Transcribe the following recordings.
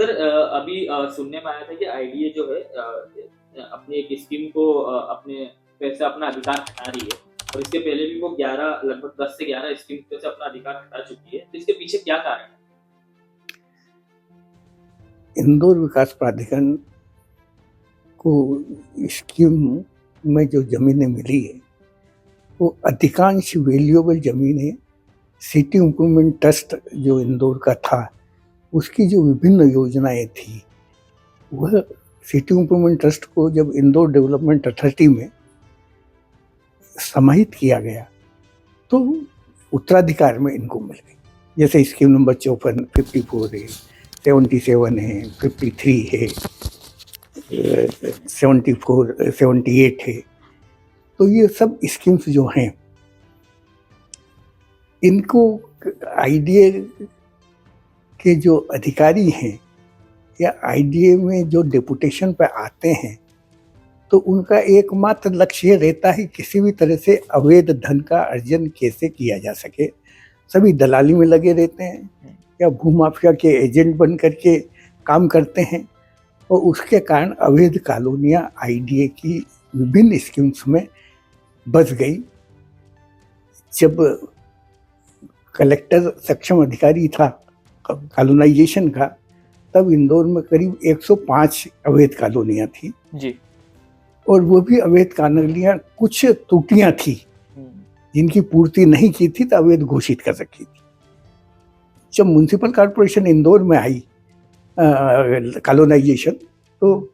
Sir अभी सुनने में आया था कि आईडीए जो है अपनी एक स्कीम को अपने पे से अपना अधिकार हटा रही है और इसके पहले भी वो 11 लगभग 10 से 11 स्कीम पे से अपना अधिकार हटा चुकी है। तो इसके पीछे क्या कारण है? इंदौर विकास प्राधिकरण को स्कीम में जो जमीनें मिली है वो अधिकांश वैल्यूएबल जमीनें सिटी इम्प्रूवमेंट ट्रस्ट जो इंदौर का था उसकी जो विभिन्न योजनाएं थी वह सिटी इम्प्रूवमेंट ट्रस्ट को जब इंदौर डेवलपमेंट अथॉरिटी में समाहित किया गया तो उत्तराधिकार में इनको मिल गई। जैसे स्कीम नंबर 54, 54 है, 77 है, 53 है, 74, 78 है। तो ये सब स्कीम्स जो हैं इनको आईडीए के जो अधिकारी हैं या आईडीए में जो डेपुटेशन पे आते हैं तो उनका एकमात्र लक्ष्य रहता है किसी भी तरह से अवैध धन का अर्जन कैसे किया जा सके। सभी दलाली में लगे रहते हैं या भूमाफिया के एजेंट बन करके काम करते हैं और उसके कारण अवैध कॉलोनियां आईडीए की विभिन्न स्कीम्स में बस गई। जब कलेक्टर सक्षम अधिकारी था कॉलोनाइजेशन का तब इंदौर में करीब 105 अवैध कॉलोनियां थी जी। और वो भी अवैध कॉलोनियां कुछ त्रुटियां थी जिनकी पूर्ति नहीं की थी तो अवैध घोषित कर रखी थी। जब म्युनिसिपल कॉर्पोरेशन इंदौर में आई कॉलोनाइजेशन तो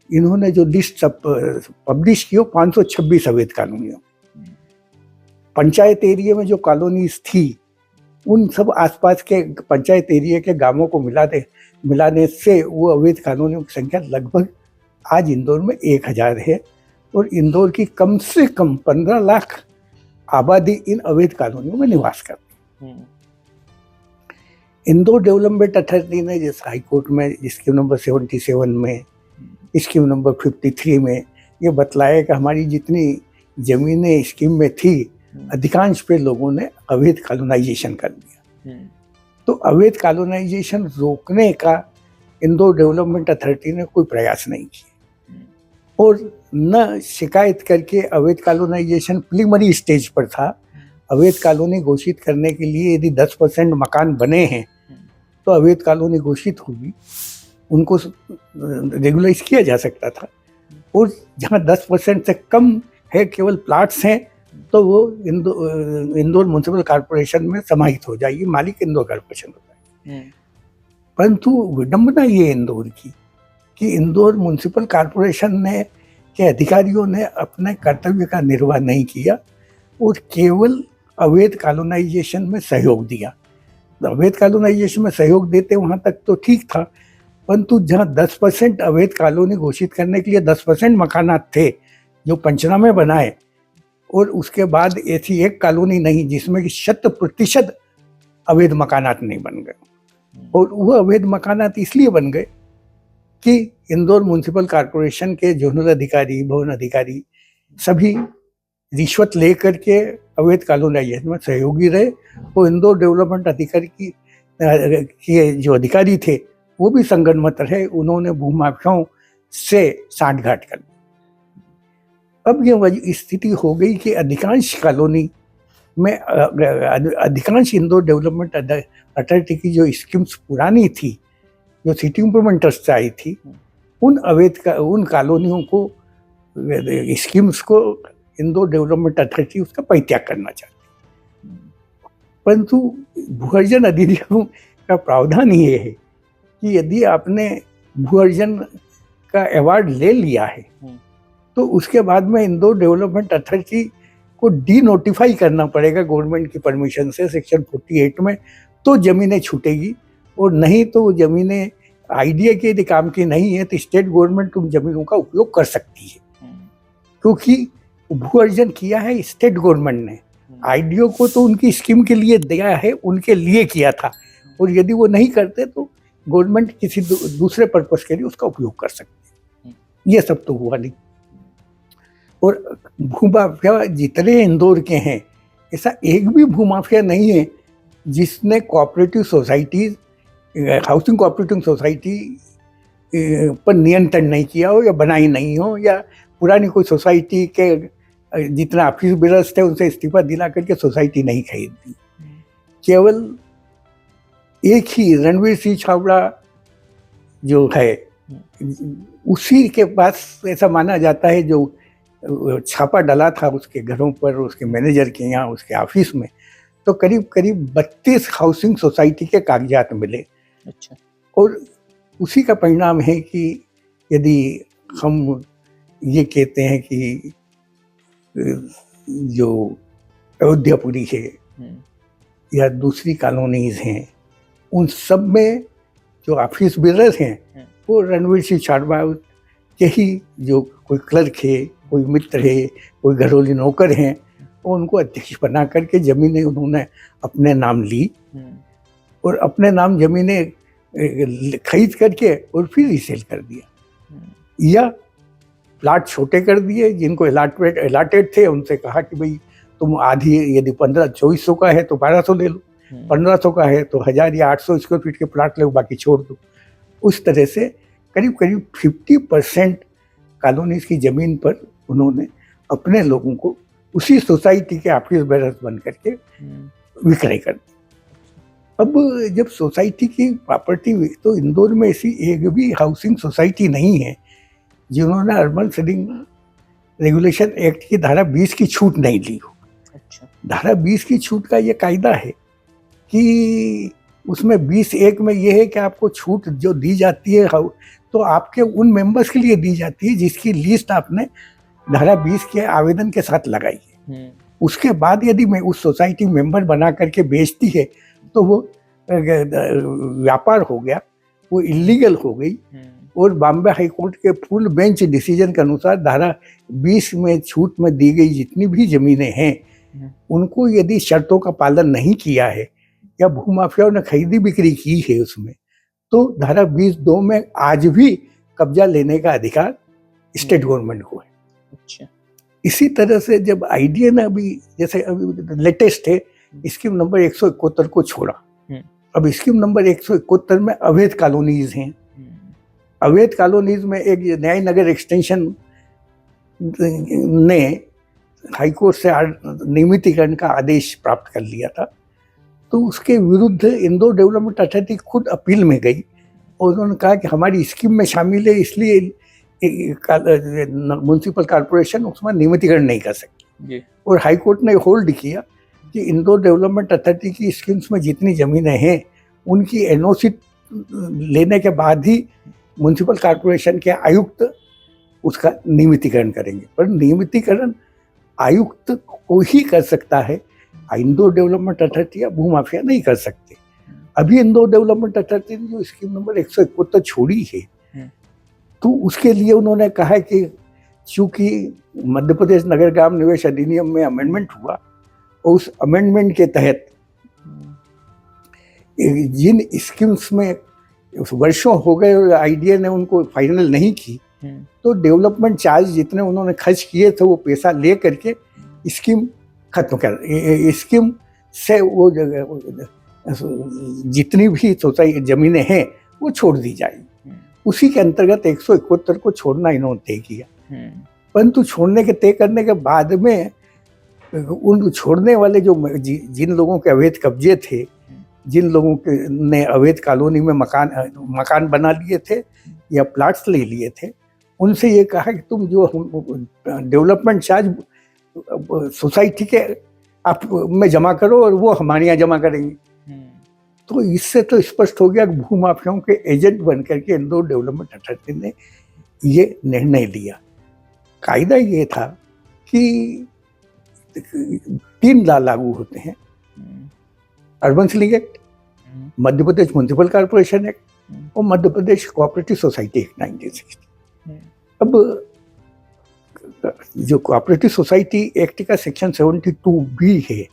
इन्होंने जो लिस्ट पब्लिश की 526 अवैध कॉलोनियों, पंचायत एरिया में जो कॉलोनीज थी उन सब आसपास के पंचायत एरिया के गांवों को मिलाने से वो अवैध कॉलोनियों की संख्या लगभग आज इंदौर में 1000 है और इंदौर की कम से कम 15 लाख आबादी इन अवैध कॉलोनियों में निवास करती है। इंदौर डेवलपमेंट अथॉरिटी ने जैसे हाईकोर्ट में स्कीम नंबर 77 में, स्कीम नंबर 53 में ये बतलाया कि हमारी जितनी जमीनें स्कीम में थी अधिकांश पे लोगों ने अवैध कॉलोनाइजेशन कर लिया। तो अवैध कॉलोनाइजेशन रोकने का इंदौर डेवलपमेंट अथॉरिटी ने कोई प्रयास नहीं किया और न शिकायत करके अवैध कॉलोनाइजेशन प्रीलिमिनरी स्टेज पर था। अवैध कॉलोनी घोषित करने के लिए यदि 10% मकान बने हैं तो अवैध कॉलोनी घोषित होगी, उनको रेगुलाइज किया जा सकता था। और जहाँ 10% से कम है केवल प्लाट्स हैं तो वो इंदौर म्युनिसिपल कॉर्पोरेशन में समाहित हो जाएगी, मालिक इंदौर कॉर्पोरेशन हो जाएगी। परंतु विडंबना ये इंदौर की कि इंदौर म्युनिसिपल कॉर्पोरेशन ने के अधिकारियों ने अपने कर्तव्य का निर्वाह नहीं किया और केवल अवैध कॉलोनाइजेशन में सहयोग दिया। अवैध कॉलोनाइजेशन में सहयोग देते वहाँ तक तो ठीक था, परंतु जहाँ 10% अवैध कॉलोनी घोषित करने के लिए 10% मकानात थे जो पंचनामे बनाए और उसके बाद ऐसी एक कॉलोनी नहीं जिसमें कि 100% अवैध मकानात नहीं बन गए। और वो अवैध मकानात इसलिए बन गए कि इंदौर म्युनिसिपल कॉर्पोरेशन के जोनल अधिकारी, भवन अधिकारी सभी रिश्वत लेकर के अवैध कॉलोनाइजेशन में सहयोगी रहे और इंदौर डेवलपमेंट अधिकारी की जो अधिकारी थे वो भी संगनमत रहे। उन्होंने भूमाफियाओं से सांठगांठ कर ली। अब ये स्थिति हो गई कि अधिकांश कॉलोनी में अधिकांश इंदौर डेवलपमेंट अथॉरिटी की जो स्कीम्स पुरानी थी जो सिटी इम्प्रूवमेंट ट्रस्ट से आई थी उन कॉलोनियों को स्कीम्स को इंदौर डेवलपमेंट अथॉरिटी उसका परित्याग करना चाहती। परंतु भू अर्जन अधिनियम का प्रावधान ये है कि यदि आपने भू अर्जन का अवार्ड ले लिया है तो उसके बाद में इंदौर डेवलपमेंट अथॉरिटी को डी नोटिफाई करना पड़ेगा गवर्नमेंट की परमिशन से सेक्शन 48 में, तो जमीनें छूटेगी। और नहीं तो जमीनें आईडीए के यदि काम की नहीं है तो स्टेट गवर्नमेंट उन जमीनों का उपयोग कर सकती है, क्योंकि भू अर्जन किया है स्टेट गवर्नमेंट ने। आईडीओ को तो उनकी स्कीम के लिए दिया है, उनके लिए किया था, और यदि वो नहीं करते तो गवर्नमेंट किसी दूसरे पर्पस के लिए उसका उपयोग कर सकती है। ये सब तो हुआ नहीं। और भूमाफिया जितने इंदौर के हैं ऐसा एक भी भूमाफिया नहीं है जिसने cooperative societies housing cooperative society पर नियंत्रण नहीं किया हो या बनाई नहीं हो, या पुरानी कोई सोसाइटी के जितना ऑफिस बिल्डर्स थे उनसे इस्तीफा दिला करके सोसाइटी नहीं खरीदी। केवल एक ही रणवीर सिंह छाबड़ा जो है उसी के पास ऐसा माना जाता है, जो छापा डाला था उसके घरों पर, उसके मैनेजर के यहाँ, उसके ऑफिस में, तो करीब करीब 32 हाउसिंग सोसाइटी के कागजात मिले। अच्छा। और उसी का परिणाम है कि यदि हम ये कहते हैं कि जो अयोध्यापुरी है या दूसरी कॉलोनीज हैं, उन सब में जो ऑफिस बिल्डर्स हैं वो रणवीर सिंह छाबड़ा के ही, जो कोई क्लर्क है, कोई मित्र है, कोई घरेलू नौकर हैं, और उनको अध्यक्ष बना करके ज़मीनें उन्होंने अपने नाम ली और अपने नाम ज़मीनें खरीद करके और फिर रीसेल कर दिया, या प्लाट छोटे कर दिए। जिनको अलाटेड थे उनसे कहा कि भाई तुम आधी, यदि 2400 का है तो 1200 ले लो, 1500 का है तो 1000 या 800 स्क्वायर फीट के प्लाट ले, बाकी छोड़ दो। उस तरह से करीब करीब 50% कॉलोनीज की ज़मीन पर उन्होंने अपने लोगों को उसी सोसाइटी के ऑफिस बेरर्स बन करके विक्रय कर दी। अब जब सोसाइटी की प्रॉपर्टी हुई तो इंदौर में ऐसी एक भी हाउसिंग सोसाइटी नहीं है जिन्होंने अर्बन सेलिंग रेगुलेशन एक्ट की धारा 20 की छूट नहीं ली हो। अच्छा। धारा 20 की छूट का ये कायदा है कि उसमें 20(1) में ये है कि आपको छूट जो दी जाती है तो आपके उन मेंबर्स के लिए दी जाती है जिसकी लिस्ट आपने धारा 20 के आवेदन के साथ लगाई है। उसके बाद यदि मैं उस सोसाइटी मेंबर बना करके बेचती है तो वो व्यापार हो गया, वो इलीगल हो गई। और बॉम्बे हाई कोर्ट के फुल बेंच डिसीजन के अनुसार धारा 20 में छूट में दी गई जितनी भी जमीनें हैं उनको यदि शर्तों का पालन नहीं किया है या भूमाफियाओं ने खरीदी बिक्री की है उसमें, तो धारा 20(2) में आज भी कब्जा लेने का अधिकार स्टेट गवर्नमेंट को है। अच्छा। इसी तरह से जब आईडीए ने अभी, जैसे अभी लेटेस्ट है, स्कीम नंबर 171 को छोड़ा, अब स्कीम नंबर 171 में अवैध कॉलोनीज हैं। अवैध कॉलोनीज में एक न्याय नगर एक्सटेंशन ने हाईकोर्ट से नियमितीकरण का आदेश प्राप्त कर लिया था, तो उसके विरुद्ध इंदौर डेवलपमेंट अथॉरिटी खुद अपील में गई और उन्होंने कहा कि हमारी स्कीम में शामिल है, इसलिए म्युनिसिपल कॉर्पोरेशन उसमें नियमितीकरण नहीं कर सकती। और हाईकोर्ट ने होल्ड किया कि इंदौर डेवलपमेंट अथॉरिटी की स्कीम्स में जितनी ज़मीनें हैं उनकी एनओसी लेने के बाद ही म्युनिसिपल कॉर्पोरेशन के आयुक्त उसका नियमितीकरण करेंगे। पर नियमितीकरण आयुक्त को ही कर सकता है, इंदौर डेवलपमेंट अथॉरिटी या भूमाफिया नहीं कर सकते। अभी इंदौर डेवलपमेंट अथॉरिटी ने जो स्कीम नंबर 171 छोड़ी है तो उसके लिए उन्होंने कहा कि चूंकि मध्य प्रदेश नगर ग्राम निवेश अधिनियम में अमेंडमेंट हुआ और उस अमेंडमेंट के तहत जिन स्कीम्स में वर्षों हो गए और आईडीए ने उनको फाइनल नहीं की, तो डेवलपमेंट चार्ज जितने उन्होंने खर्च किए थे वो पैसा ले करके स्कीम खत्म कर, स्कीम से वो जितनी भी सोसाइटी जमीनें हैं वो छोड़ दी जाएगी। उसी के अंतर्गत 171 को छोड़ना इन्होंने तय किया। परंतु छोड़ने के तय करने के बाद में उन छोड़ने वाले जो जिन लोगों के अवैध कब्जे थे, जिन लोगों के ने अवैध कॉलोनी में मकान बना लिए थे या प्लाट्स ले लिए थे, उनसे ये कहा कि तुम जो डेवलपमेंट चार्ज सोसाइटी के आप में जमा करो और वो हमारे यहाँ जमा करेंगे। तो इससे तो स्पष्ट हो गया कि भूमाफियाओं के एजेंट बन करके इंदौर डेवलपमेंट अथॉरिटी ने ये निर्णय लिया। कायदा ये था कि 3 लॉ लागू होते हैं, urban selling act, Madhya Pradesh municipal corporation act और Madhya Pradesh cooperative society act 1960। अब जो कोऑपरेटिव सोसाइटी एक्ट का सेक्शन 72B है,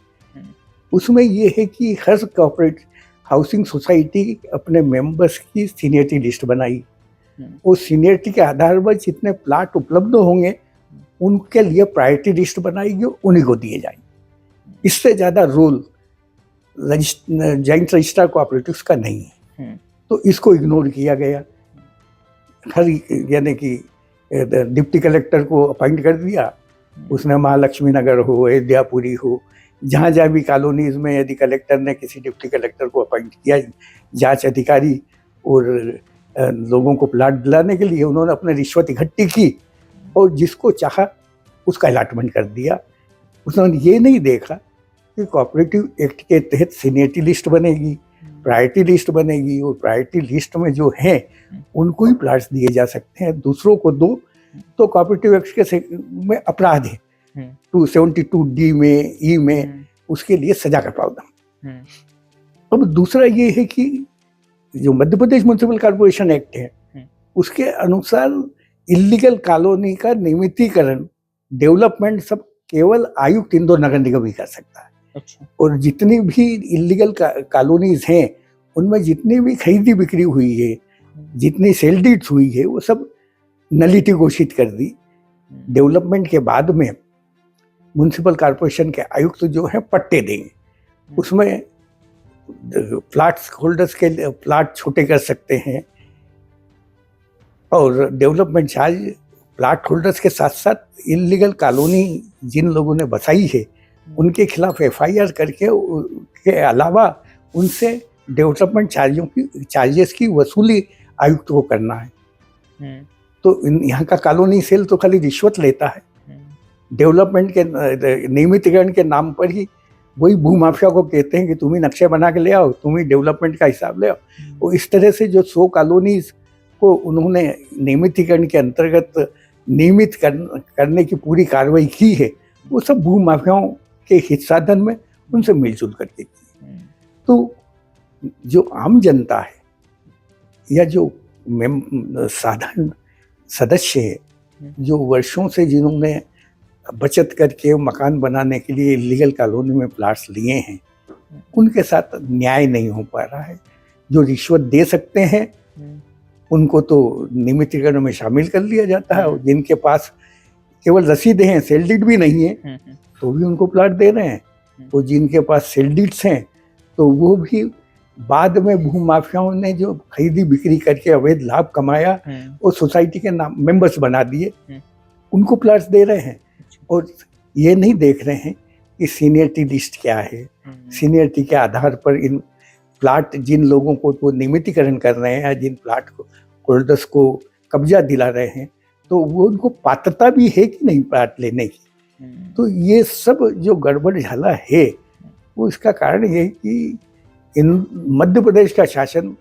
उसमें ये है कि हर कोऑपरेटिव हाउसिंग सोसाइटी अपने मेंबर्स की सीनियरिटी लिस्ट बनाई और सीनियरिटी के आधार पर जितने प्लाट उपलब्ध होंगे उनके लिए प्रायोरिटी लिस्ट बनाएगी और उन्हीं को दिए जाएंगे। इससे ज़्यादा रोल जॉइंट रजिस्ट्रार कोऑपरेटिव्स का नहीं है। तो इसको इग्नोर किया गया। हर यानी कि डिप्टी कलेक्टर को अपॉइंट कर दिया, उसने महालक्ष्मी नगर हो, अयोध्यापुरी हो, जहाँ जहाँ भी कॉलोनीज में यदि कलेक्टर ने किसी डिप्टी कलेक्टर को अपॉइंट किया जांच अधिकारी और लोगों को प्लाट दिलाने के लिए, उन्होंने अपने रिश्वत इकट्ठी की और जिसको चाहा उसका अलॉटमेंट कर दिया। उसने ये नहीं देखा कि कोऑपरेटिव एक्ट के तहत सीनियरिटी लिस्ट बनेगी, प्रायोरिटी लिस्ट बनेगी, और प्रायोरिटी लिस्ट में जो हैं उनको ही प्लाट्स दिए जा सकते हैं, दूसरों को दो तो कोऑपरेटिव एक्ट के में अपराध है, 272D में, ई में, उसके लिए सजा का प्रावधान। अब दूसरा ये है कि जो Madhya Pradesh municipal corporation act है उसके अनुसार इलीगल कॉलोनी का नियमितीकरण, डेवलपमेंट सब केवल आयुक्त इंदौर नगर निगम ही कर सकता है। अच्छा। और जितनी भी इलीगल कॉलोनीज हैं उनमें जितनी भी खरीदी बिक्री हुई है, जितनी सेल डीड्स हुई है, वो सब नलिटी घोषित कर दी। डेवलपमेंट के बाद में म्युनिसिपल कॉर्पोरेशन के आयुक्त जो है पट्टे देंगे, उसमें प्लाट्स होल्डर्स के प्लाट छोटे कर सकते हैं और डेवलपमेंट चार्ज प्लाट होल्डर्स के साथ साथ इलीगल कॉलोनी जिन लोगों ने बसाई है उनके खिलाफ FIR करके के अलावा उनसे डेवलपमेंट चार्जेस की वसूली आयुक्त को करना है। तो यहाँ का कॉलोनी सेल तो खाली रिश्वत लेता है, डेवलपमेंट के नियमितीकरण के नाम पर ही वही भूमाफिया को कहते हैं कि तुम ही नक्शे बना के ले आओ, तुम ही डेवलपमेंट का हिसाब ले आओ। और इस तरह से जो 100 कॉलोनीज को उन्होंने नियमितीकरण के अंतर्गत नियमित करने की पूरी कार्रवाई की है, वो सब भूमाफियाओं के हितसाधन में उनसे मिलजुल करके की। तो जो आम जनता है या जो साधारण सदस्य है, जो वर्षों से जिन्होंने बचत करके मकान बनाने के लिए इलीगल कॉलोनी में प्लाट्स लिए हैं, उनके साथ न्याय नहीं हो पा रहा है। जो रिश्वत दे सकते हैं उनको तो नियमितीकरण में शामिल कर लिया जाता है, और जिनके पास केवल रसीदें हैं, सेल डीड भी नहीं है, तो भी उनको प्लाट दे रहे हैं। और जिनके पास सेल डीड्स हैं तो वो भी बाद में भूमाफियाओं ने जो खरीदी बिक्री करके अवैध लाभ कमाया और सोसाइटी के नाम मेंबर्स बना दिए, उनको प्लाट्स दे रहे हैं। और ये नहीं देख रहे हैं कि सीनियरिटी लिस्ट क्या है, सीनियरिटी के आधार पर इन प्लाट जिन लोगों को वो नियमितीकरण कर रहे हैं, जिन प्लाट को होल्डर्स को कब्जा दिला रहे हैं, तो वो उनको पात्रता भी है कि नहीं प्लाट लेने की। तो ये सब जो गड़बड़ झाला है वो इसका कारण ये है कि इन मध्य प्रदेश का शासन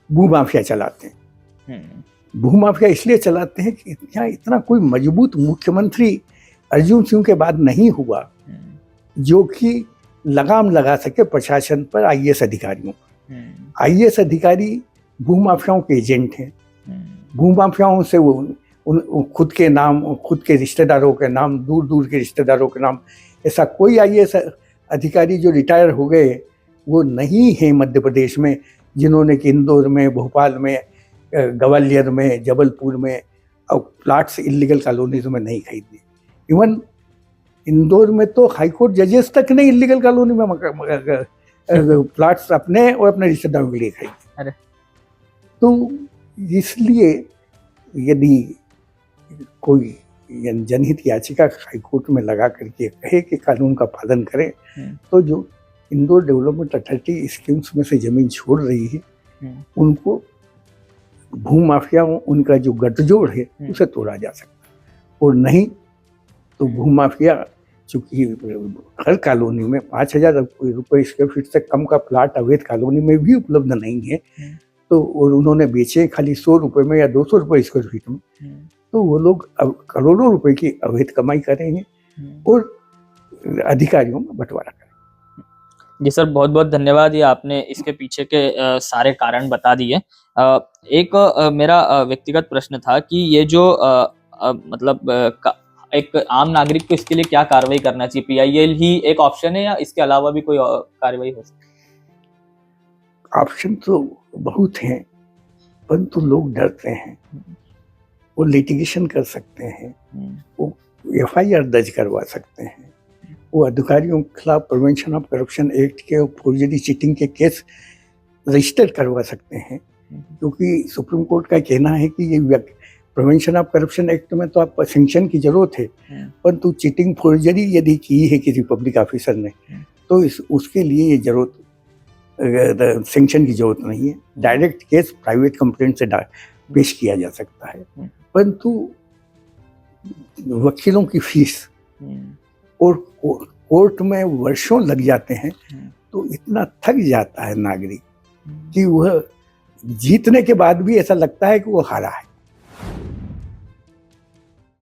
भूमाफिया चलाते हैं। भूमाफिया इसलिए चलाते हैं कि यहाँ इतना कोई मजबूत मुख्यमंत्री अर्जुन सिंह के बाद नहीं हुआ जो कि लगाम लगा सके प्रशासन पर, IAS अधिकारियों पर। IAS अधिकारी भूमाफियाओं के एजेंट हैं। भूमाफियाओं से वो खुद के नाम, खुद के रिश्तेदारों के नाम, दूर दूर के रिश्तेदारों के नाम, ऐसा कोई IAS अधिकारी जो रिटायर हो गए वो नहीं है मध्य प्रदेश में, जिन्होंने कि इंदौर में, भोपाल में, ग्वालियर में, जबलपुर में और प्लाट्स इलीगल कॉलोनीज में नहीं खरीदे। इवन इंदौर में तो हाईकोर्ट जजेस तक ने इलीगल कॉलोनी में प्लाट्स अपने और अपने रिश्तेदारों के लिए खरीदे। तो इसलिए यदि कोई जनहित याचिका हाईकोर्ट में लगा करके कहे कि कानून का पालन करें, तो जो इंदौर डेवलपमेंट अथॉरिटी स्कीम्स में से जमीन छोड़ रही है उनको भूमाफियाओं, उनका जो गठजोड़ है उसे तोड़ा जा सकता है। और नहीं तो भूमाफिया, चूंकि हर कॉलोनी में 5,000 रुपये स्क्वायर फीट से कम का प्लाट अवैध कॉलोनी में भी उपलब्ध नहीं है, तो और उन्होंने बेचे खाली 100 रुपये में या 200 रुपये स्क्वायर फीट में, तो वो लोग अब करोड़ों रुपए की अवैध कमाई करेंगे और अधिकारियों में बंटवारा करेंगे। जी सर, बहुत बहुत धन्यवाद। ये आपने इसके पीछे के सारे कारण बता दिए। एक मेरा व्यक्तिगत प्रश्न था कि ये जो मतलब एक आम नागरिक को इसके लिए क्या कार्रवाई करना चाहिए? PIL ही एक ऑप्शन है या इसके अलावा भी कोई कार्रवाई हो सकती है? ऑप्शन तो बहुत हैं, परंतु लोग डरते हैं। वो लिटिगेशन कर सकते हैं, वो FIR दर्ज करवा सकते हैं, वो अधिकारियों के खिलाफ प्रिवेंशन ऑफ करप्शन एक्ट के फॉर्जरी चीटिंग के केस रजिस्टर करवा सकते हैं, क्योंकि सुप्रीम कोर्ट का कहना है कि ये प्रिवेंशन ऑफ करप्शन एक्ट में तो आपको सैंक्शन की जरूरत है, परंतु चीटिंग फोर्जरी यदि की है किसी पब्लिक ऑफिसर ने तो उसके लिए ये जरूरत सैंक्शन की जरूरत नहीं है। डायरेक्ट केस प्राइवेट कंप्लेंट से पेश किया जा सकता है, परंतु वकीलों की फीस और कोर्ट में वर्षों लग जाते हैं, तो इतना थक जाता है नागरिक कि वह जीतने के बाद भी ऐसा लगता है कि वो हारा है।